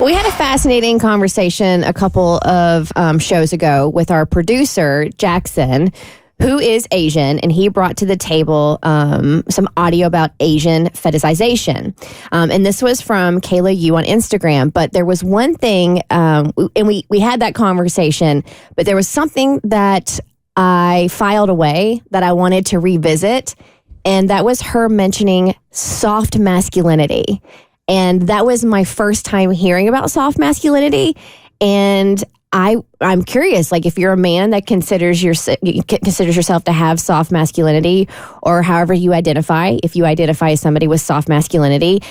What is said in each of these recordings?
We had a fascinating conversation a couple of shows ago with our producer, Jackson, who is Asian, and he brought to the table some audio about Asian fetishization. And this was from Kayla Yu on Instagram. But there was one thing, and we had that conversation, but there was something that I filed away that I wanted to revisit, and that was her mentioning soft masculinity. And that was my first time hearing about soft masculinity. And I'm curious, like, if you're a man that considers yourself to have soft masculinity, or however you identify, if you identify as somebody with soft masculinity,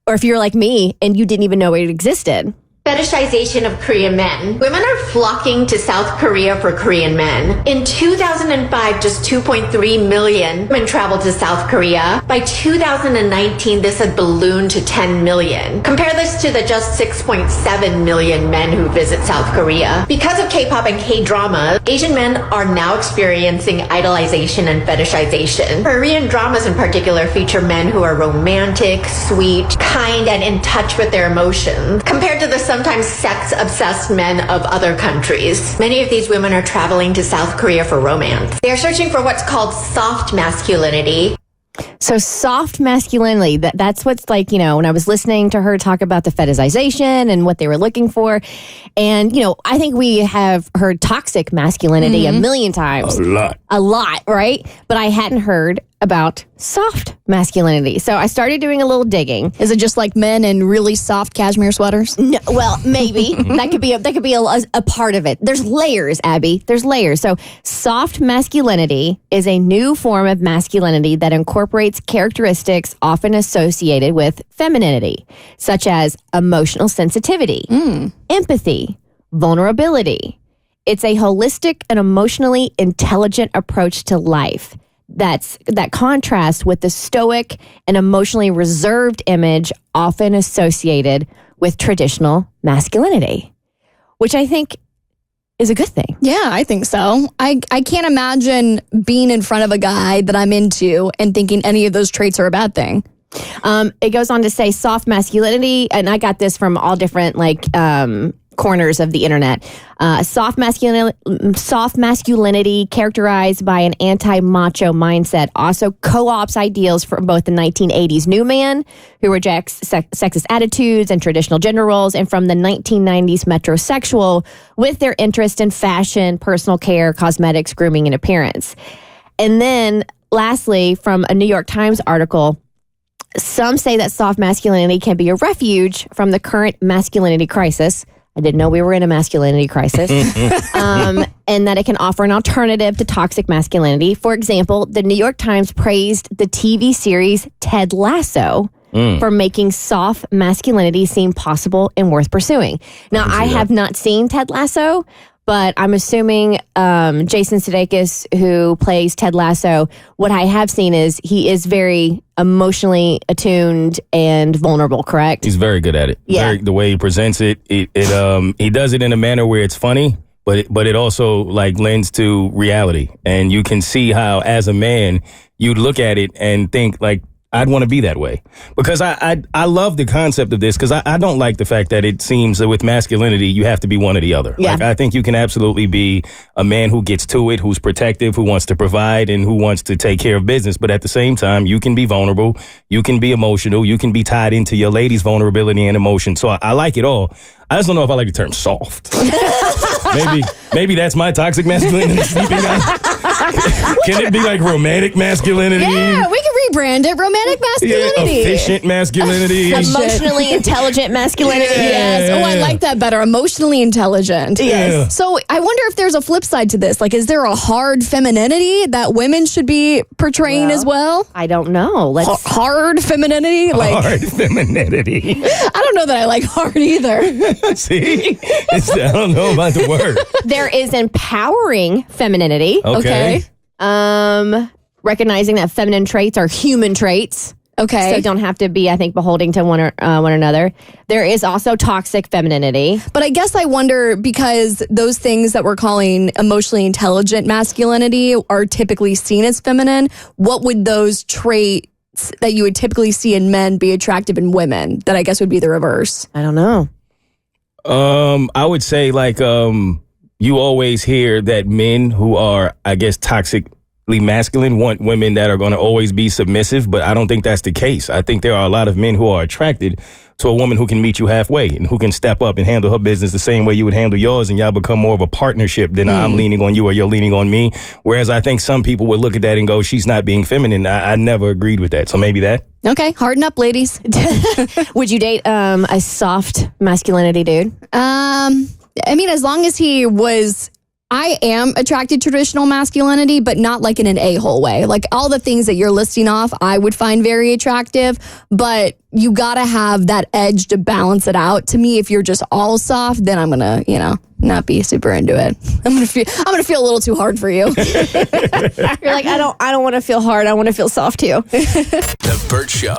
or if you're like me and you didn't even know it existed. Fetishization of Korean men. Women are flocking to South Korea for Korean men. In 2005, just 2.3 million women traveled to South Korea. By 2019, this had ballooned to 10 million. Compare this to the just 6.7 million men who visit South Korea. Because of K-pop and K-drama, Asian men are now experiencing idolization and fetishization. Korean dramas in particular feature men who are romantic, sweet, kind, and in touch with their emotions, compared to the sometimes sex-obsessed men of other countries. Many of these women are traveling to South Korea for romance. They are searching for what's called soft masculinity. So soft masculinity, that's what's like, when I was listening to her talk about the fetishization and what they were looking for. And, I think we have heard toxic masculinity a million times. A lot, right? But I hadn't heard about soft masculinity. So I started doing a little digging. Is it just like men in really soft cashmere sweaters? No, well, maybe. that could be a part of it. There's layers, Abby. There's layers. So soft masculinity is a new form of masculinity that incorporates characteristics often associated with femininity, such as emotional sensitivity, empathy, vulnerability. It's a holistic and emotionally intelligent approach to life that contrasts with the stoic and emotionally reserved image often associated with traditional masculinity, which I think is a good thing. Yeah, I think so. I can't imagine being in front of a guy that I'm into and thinking any of those traits are a bad thing. It goes on to say soft masculinity, and I got this from all different corners of the internet. Soft masculinity characterized by an anti-macho mindset also co-ops ideals from both the 1980s new man, who rejects sexist attitudes and traditional gender roles, and from the 1990s metrosexual with their interest in fashion, personal care, cosmetics, grooming, and appearance. And then lastly, from a New York Times article, some say that soft masculinity can be a refuge from the current masculinity crisis. I didn't know we were in a masculinity crisis. And that it can offer an alternative to toxic masculinity. For example, the New York Times praised the TV series Ted Lasso for making soft masculinity seem possible and worth pursuing. Now, I have not seen Ted Lasso, but I'm assuming Jason Sudeikis, who plays Ted Lasso, what I have seen is he is very emotionally attuned and vulnerable, correct? He's very good at it. Yeah. The way he presents it, he does it in a manner where it's funny, but it also lends to reality. And you can see how, as a man, you'd look at it and think I'd want to be that way, because I love the concept of this, because I don't like the fact that it seems that with masculinity you have to be one or the other. Yeah. I think you can absolutely be a man who gets to it, who's protective, who wants to provide, and who wants to take care of business. But at the same time, you can be vulnerable, you can be emotional, you can be tied into your lady's vulnerability and emotion. So I like it all. I just don't know if I like the term soft. Maybe that's my toxic masculinity sleeping on. Can it be romantic masculinity? Yeah, we can rebrand it. Romantic masculinity. Yeah, efficient masculinity. Emotionally intelligent masculinity. Yes. Oh, I like that better. Emotionally intelligent. Yes. Yeah. So I wonder if there's a flip side to this. Is there a hard femininity that women should be portraying as well? I don't know. Hard femininity? Hard femininity. I don't know that I like hard either. See? I don't know about the word. There is empowering femininity. Okay. Recognizing that feminine traits are human traits. Okay. So don't have to be, I think, beholding to one another. There is also toxic femininity. But I guess I wonder, because those things that we're calling emotionally intelligent masculinity are typically seen as feminine, what would those traits that you would typically see in men be attractive in women that I guess would be the reverse? I don't know. I would say you always hear that men who are, I guess, toxically masculine want women that are going to always be submissive, but I don't think that's the case. I think there are a lot of men who are attracted to a woman who can meet you halfway and who can step up and handle her business the same way you would handle yours, and y'all become more of a partnership than I'm leaning on you or you're leaning on me. Whereas I think some people would look at that and go, she's not being feminine. I never agreed with that. So maybe that. Okay, harden up, ladies. Would you date a soft masculinity dude? I mean, as long as he was... I am attracted to traditional masculinity, but not like in an a-hole way. Like all the things that you're listing off, I would find very attractive, but you gotta have that edge to balance it out. To me, if you're just all soft, then I'm gonna, not be super into it. I'm gonna feel a little too hard for you. You're like, I don't want to feel hard. I want to feel soft too. The Bert Show.